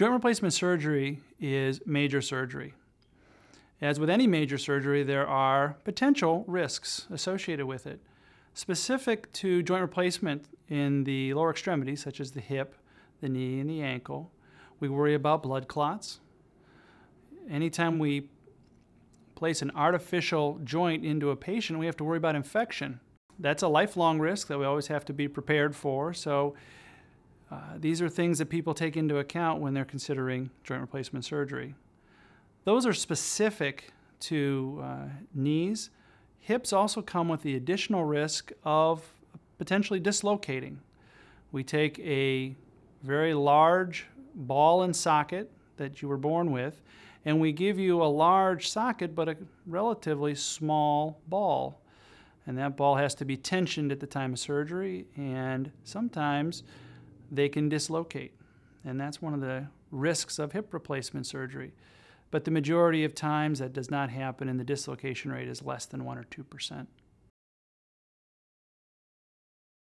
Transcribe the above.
Joint replacement surgery is major surgery. As with any major surgery, there are potential risks associated with it. Specific to joint replacement in the lower extremities, such as the hip, the knee, and the ankle, we worry about blood clots. Anytime we place an artificial joint into a patient, we have to worry about infection. That's a lifelong risk that we always have to be prepared for. So these are things that people take into account when they're considering joint replacement surgery. Those are specific to knees. Hips also come with the additional risk of potentially dislocating. We take a very large ball and socket that you were born with, and we give you a large socket but a relatively small ball. And that ball has to be tensioned at the time of surgery, and sometimes they can dislocate. And that's one of the risks of hip replacement surgery. But the majority of times that does not happen, and the dislocation rate is less than 1 or 2%.